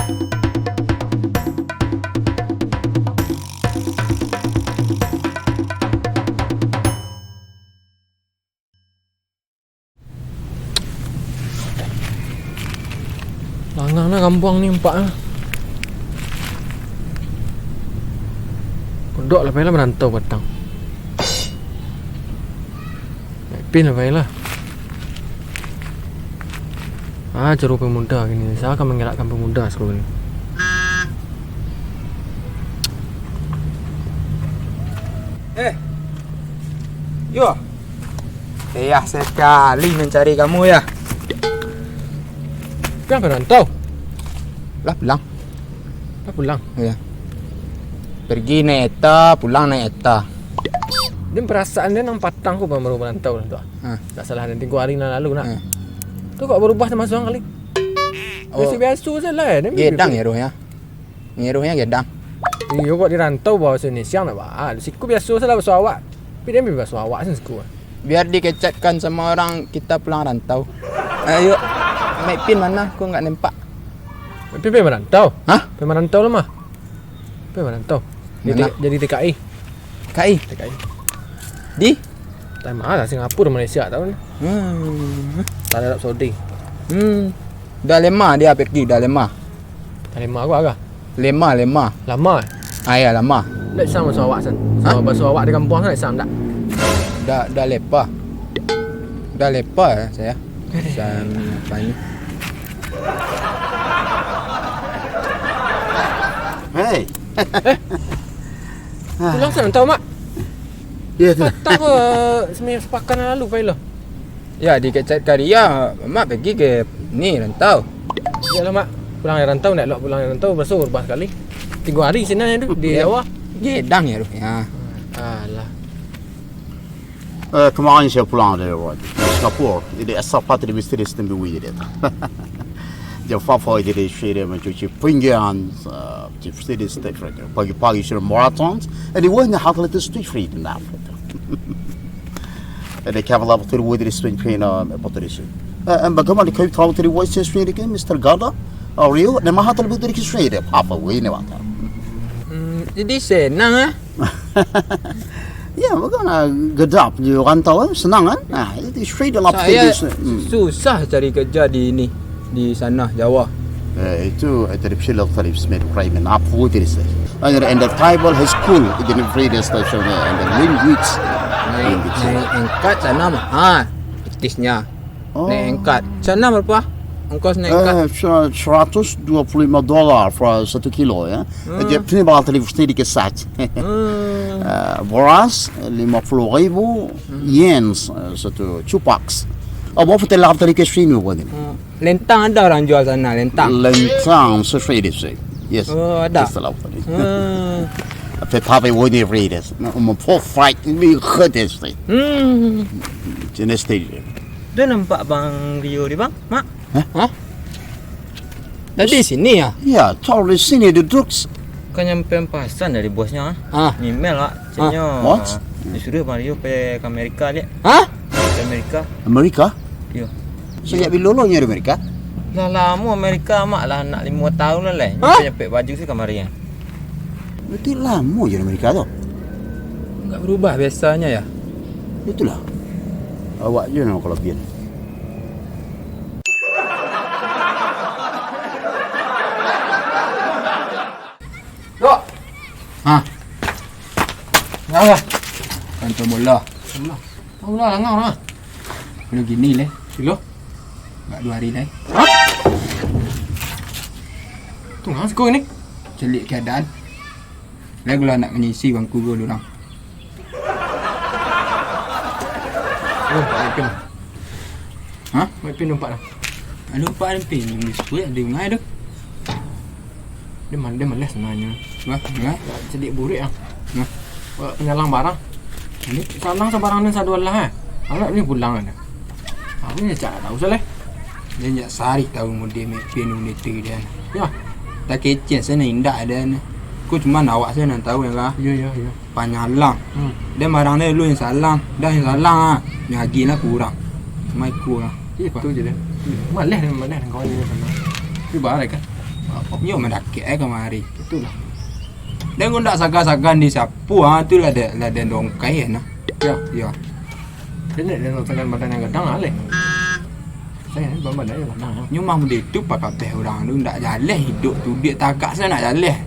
Langang lah kampung ni empat lah. Pondok lah payah merantau petang. Naik pin lah payah lah. Jeruk pemuda gini. Saya akan menggerakkan pemuda sekolah ni. Yo. Saya sekali mencari kamu ya. Kenapa merantau? Lah pulang. Dah pulang. Ya. Pergi naik eta, pulang naik eta. Dia perasaan dia nang patang kau baru merantau lah tu. Tak salah nanti gua hari lalu nak. Tu kok berubah sama seorang kali. Biasa-biasa saja lah. Gedang ya rohnya. Ngeruhnya gedang. Iya kok dirantau bawa Indonesia nak bah. Siku biasa saja lah bahasa awak. Tapi dia bahasa awak sih siku. Biar dikecatkan sama orang kita pulang rantau. Ayo. Main pin mana? Aku enggak nempak. Tapi pergi merantau. Hah? Pergi merantau lah mah. Pergi merantau. Jadi TKI. TKI. Di? Tak mahal lah Singapura Malaysia tahu ni. Tak ada Arab Saudi. Dah lama dia pergi, dah lama. Tak lima aku agak. Lama. Lama eh? Ya lama. Tak sama bahasa awak san. Sama bahasa awak di kampung sana sama tak? Dah lepa. Dah lepa ya saya. Sama apa ini? Hei. Pulang sana tahu mak. Ya tu. Tak ke seminggu sepakan lalu Pailo. Ya dikecatkan dia, mak pergi ke ni rantau. Yalah mak. Pulang dari rantau nak pulang dari rantau berubah sekali. 3 hari sini tu di Jawa. Gedang ya rohnya. Alah. Kemarin saya pulang dari Singapura. Jadi asal patri misteri sistem biwi dia. Dia fafoi dia share mencuci pinggan, misteri state free. Pagi-pagi sudah marathons. Jadi wahnya hasil itu street free di Afrika. Jadi kaval apa tu wadi street free na patrisi. Bagaimana kau tahu tu wadi street free ke Mr. Gada? Rio, nama hasil itu di street dia. Apa wadi ni waktu? Jadi senang Ya, bagaimana gedap di rantau senang kan? Nah, itu straight dalam saya susah cari kerja di ini di sana Jawa. Itu dari Pshilok tadi semed prime na apa itu sih? And the tribal high school itu di radio station and the language. Naik angkat sana mah. Etisnya. Naik angkat. Sana berapa? Ongkos naik angkat. $125 for 1 kilo ya. Dia punya bakal tadi ke sat. Beras 50,000 yens satu cupaks. Apa betul lah tadi ke sini buat ni? Lentang ada orang jual sana, lentang. Lentang sesuai dia. Yes. Oh, ada. Betul lah tadi. Tapi tapi buat ni readers. For fight ni khatis ni. Jenis tadi. Tu nampak Bang Rio di bang, mak? Hah? Tadi sini ya? Ya, tahu di sini duduk. Kan nyampe pasan dari bosnya. Email lah. Caknya. What? Disuruh Mario pergi ke Amerika dia. Ke Amerika. Amerika? Ya. Sejak bila lolonya di Amerika? Dah lama Amerika mak lah nak 5 tahun lah leh. Nyampe baju sih kemarin. Berarti lama je di Amerika tu. Enggak berubah biasanya ya? Itulah. Awak je nak kelebihan. Dok. Apa? Kantor bola. Tahu lah langau lah. Belum gini leh. Kilo. Enggak 2 hari leh. Tu ngah sekolah ni. Celik keadaan. Lagi lah nak mengisi bangku gua orang. Nampak pin. Hah? Mai pin nampak dah. Ada 4 pin yang disebut ada ngai dah. Dia malas sebenarnya. Wah, ngai. Sedikit burik ah. Nah, Penyalang barang. Ini salang sebarang ni sadu Allah Awak ni pulang ada. Aku ni cak tahu salah. dia nak sari tahu model pin unit dia. Ya. Tak kecil sana indah ada ni. Aku cuma awak saya nak tahu ya. Ya. Panyalang. Dia marang dia lu yang salang. Dah yang salang yang lagi lah kurang. Mai kurang. Itu je dia. Malas dengan kawan dia sana. Itu barang kan. Nyo mendaki kemari. Itulah. Dan kau ndak sagan-sagan di sapu tu lah ada dongkai ya nah. Ya. Dia nonton badan yang gedang ale. Saya ni badan dia gedang. Nyo mah muda itu pak kabeh orang tu ndak jalan hidup tu dia tagak sana nak jalan.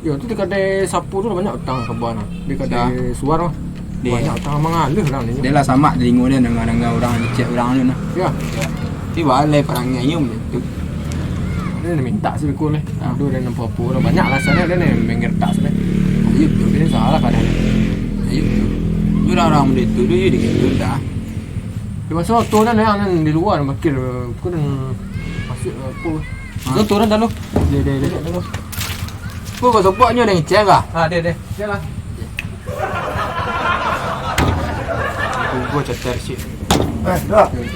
Ya tu dekat sapu tu banyak utang kebun. Dekat Dah. suar banyak utang mengalir orang ni. Dia lah sama tengok dia dengan orang cek orang tu nah. Ya. Ti balai perangnya nyo muda tu. Dia minta sih aku ni. Aduh dia nampak apa dah banyak lah sana dia ni mengertak sana. Ayo tu. Dia ni salah kadang. Ayo tu. Tu orang muda tu dia gitu dah. Dia masa tu kan yang di luar makir aku dan masuk apa. Tu turun dah lu. Dia dah. Kau kau sebabnya dengan cek ah. Dia. Jalan. Gua cetar sih.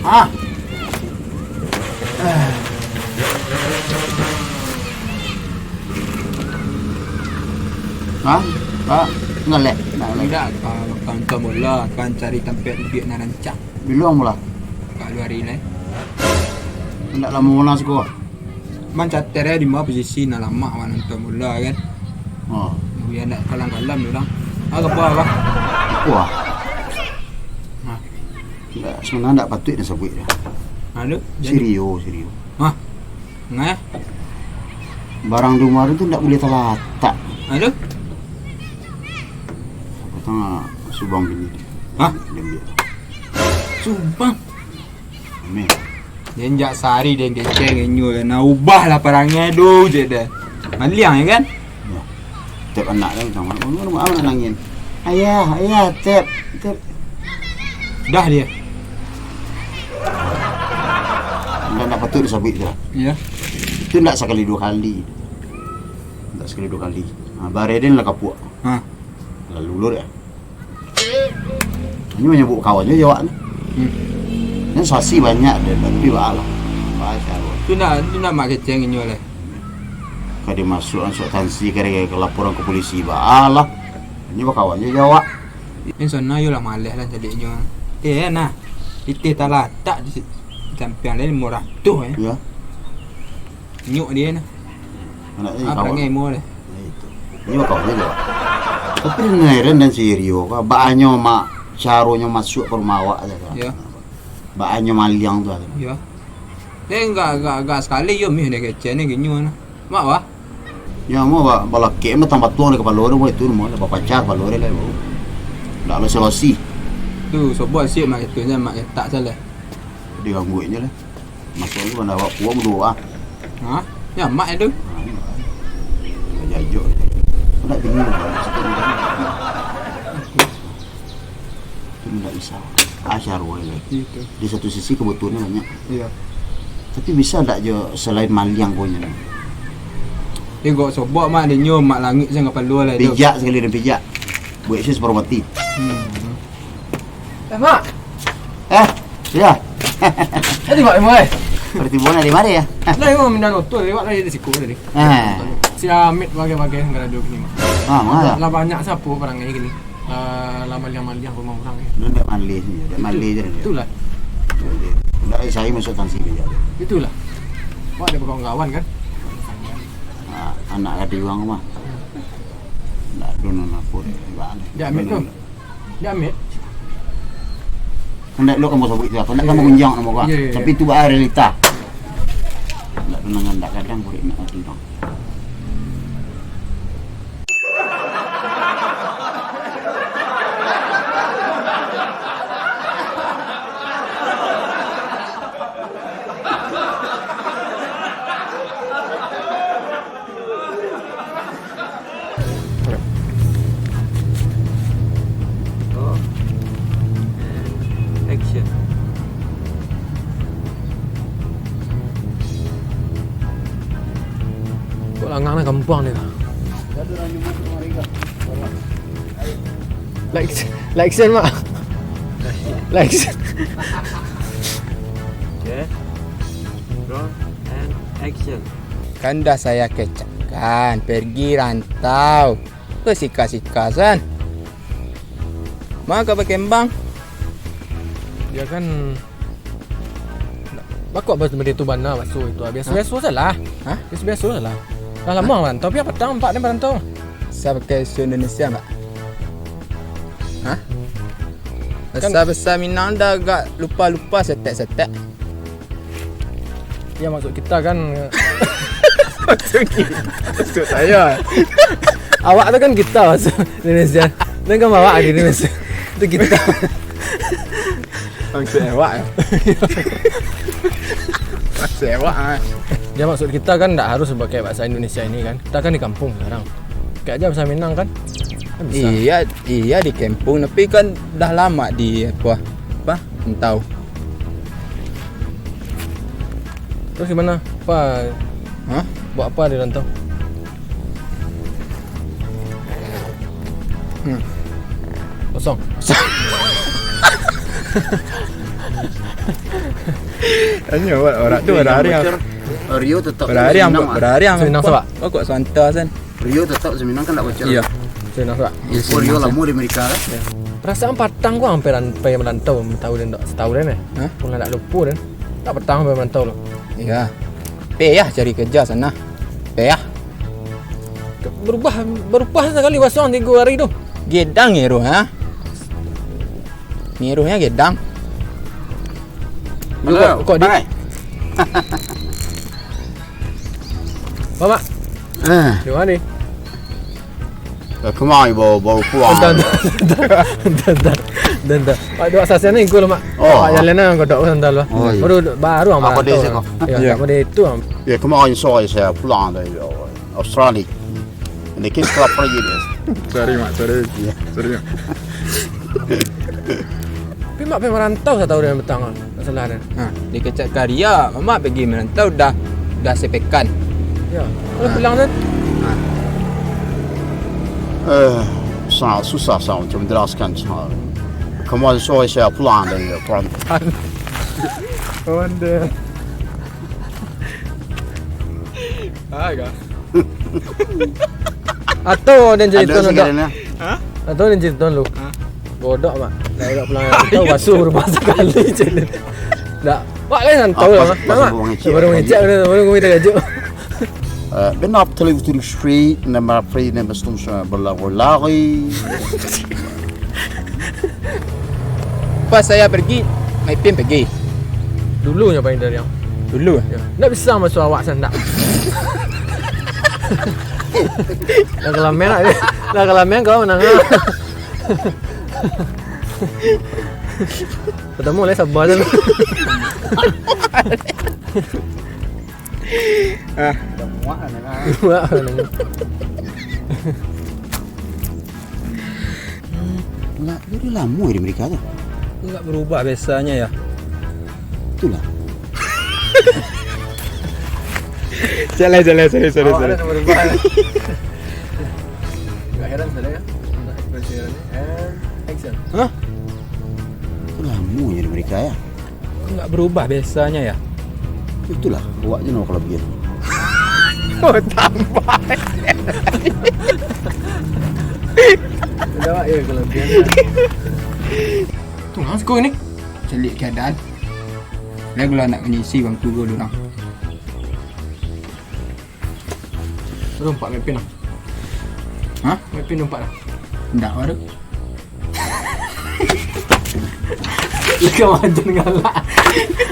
Ah. Hah? Pak, ngelek. Tidak, kantor mula akan cari tempat duit nak rancang. Bilang mula. Kalau hari ni, Ndak lama mula sekolah. man catat di mana posisi nak lama man kantor mula kan. Oh. Biar nak kalang-kalang orang. Apa? Wah. Ha. Ndak sebenarnya ndak patut dia sebut dia. Ada? Serius. Hah? Ngah? Barang di rumah itu ndak boleh terletak. Ada? Tengah subang bini dia. Hah? Dia ambil. Sumpah. Amin. Dia njak sehari dia geceng ngenyul. Nak ubah lah perangnya tu je dah. Maliang ya kan? Ya. Tep anak dia macam mana? Rumah anak nangin. Ayah, tep. Dah dia. Ndak patut disebut dia. Ya. Itu ndak sekali dua kali. Baredin lah kapuk. Ha. Lalu lur ya. Ini menyebut kawannya jawab ni. Dan sasi banyak dia tapi balah. Baca. Tu nak mak geceng ngenyul lah. Kadi masuk tansi ke laporan ke polisi balah. Ini kawannya jawab. Ini sana yo lah malas lah jadi nyo. Nah. Itu tak latak di campian lain murah tu Ya. Nyuk dia nah. Anak ini Apa kawan. ngai mo lah. Itu. Ini kawannya jawab. Tapi ngeren dan serius. Baannya mak caronya masuk ke rumah awak aja. Ya. Baannya maliang tu ada. Ya. Dia enggak sekali yo mih nak geceng ni ginyo nah. Mak wah. Ya mau balak mah tambah tuang di kepala orang itu mau bapak pacar kepala orang lah. Ndak ada solusi. Tu sebab siap mak itu nya mak tak salah. Dia gangguinnya lah. Masuk ni mana bawa puang dua. Ha? Ya mak itu. Jajuk. Ndak bingung. Itu ndak bisa. Asyar boleh. Itu. Di satu sisi kebutuhannya banyak. Ya. Tapi bisa ndak je selain maliang punya. Dia gok sebab mak dia nyo mak langit sang kepala lah tu. Pijak sekali dia pijak. Buat isi separuh mati. Mak. Ya. Tadi mak mai. Pertibuan di mana ya? Lah yang minda noto lewat lagi di siku tadi. Si Amit bagi-bagi negara dulu ni mak. Mana? Lah banyak sapu barang ni gini. Lah maliang-maliang rumah orang ni. Lu ndak mali sini. Ndak mali je dia. Itulah. Ndak saya masuk tansi pijak. Itulah. Mak ada kawan-kawan kan. Anak ada uang mah. Ndak dono apa dia. Dia ambil tu. Dia ambil. Hendak lo kamu sebut dia, hendak kamu menjang nama gua. Ya. Tapi itu bahaya realita. Ndak dengan ndak kadang boleh nak timbang. Action. Kok langang nak gampang ni. Like sen mak. Like sen. Okay. Roll and action. Kan dah saya kecakkan pergi rantau ke sika-sikasan. Maka pakai kembang. Dia kan Bakok benda tu bana basuh itu. Biasa-biasa salah. Hah? Biasa-biasa salah. Dah lama merantau, tapi apa petang 4 ni merantau. Saya pakai isu Indonesia enggak? Hah? Kan- Besar-besar Minang dah agak lupa-lupa setek-setek. Ya maksud kita kan Maksud saya. awak tu kan kita masuk Indonesia. Dan kan bawa di Indonesia. Itu kita. Maksud awak ya? Maksud awak Dia maksud kita kan tak harus pakai bahasa Indonesia ini kan. Kita kan di kampung sekarang. Kayak aja bahasa Minang kan. Kan bisa. Iya di kampung tapi kan dah lama di apa Entau. Terus gimana? Apa? Hah? Buat apa di rantau? Kosong. Tanya orang tu berhari Rio tetap berhari yang Minang sebab? kok Suanta kan. Rio tetap Seminang kan tak baca. Iya. Saya nak sebab. Oh, Rio lama di Amerika kan. Perasaan patang gua hampir sampai merantau tahu dan tak setahun dah. Hah? Pun nak lupa dan. Tak petang sampai merantau lo. Iya. Payah cari kerja sana. Payah. Berubah sekali bahasa orang 3 hari tu. Gedang ngeruh ha. Ngeruhnya gedang. Kok di Mama, di mana ni? Kemai baru pulang. Dan. Pak dua asasnya ni gua mak. Oh. Pak jalan nang kodok sandal lah. Oh, iya. Baru amat. Apa dia cakap? Ya, apa dia itu am. Ya, kemarin sore saya pulang dari Australia. Ini kisah kelapa ini. Sorry mak, sorry. Sorry mak. Tapi mak pergi merantau saya tahu dia petang ah. Tak salah dia. Ha, di Kecak Karya, mama pergi merantau dah sepekan. Ya. Kalau pulang kan Sangat susah saya untuk menjelaskan. Kemarin sore saya pulang dari Perantau. Onda. Aga. atau dan jadi Ada tuan sekarang lu. ni. Atau dan jadi tuan lu. Godok mak. Dah pulang tahu basuh berubah sekali je. Tak. Pak kan tahu lah. Baru mengecek. Baru mengecek baru kita gajuk. Benar betul itu street, nama free, nama stum berlari. Pas saya pergi, my pin pergi. Dulunya paling dari yang. Dulu. Ya. Tak bisa masuk awak sana. Dah kelamen lah dia. Dah kelamen kau menang. Ketemu lah sabar je. Wah, Lah, dia lama di Amerika tu. Enggak berubah biasanya ya. Itulah. Sorry. Enggak heran saya ya. Untuk ekspresi ini and action. Hah? Itu lama di Amerika ya. Enggak berubah biasanya ya. Itulah, buat je no kalau begitu. Oh, tambah. Dah ya kalau dia. Tu hang skor ni. Celik keadaan. Lagu lah nak mengisi bangku gol orang. Rompak mepin lah. Hah? Mepin rompak lah. Ndak baru. Kau ajar ngalak.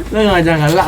Lah ajar ngalak.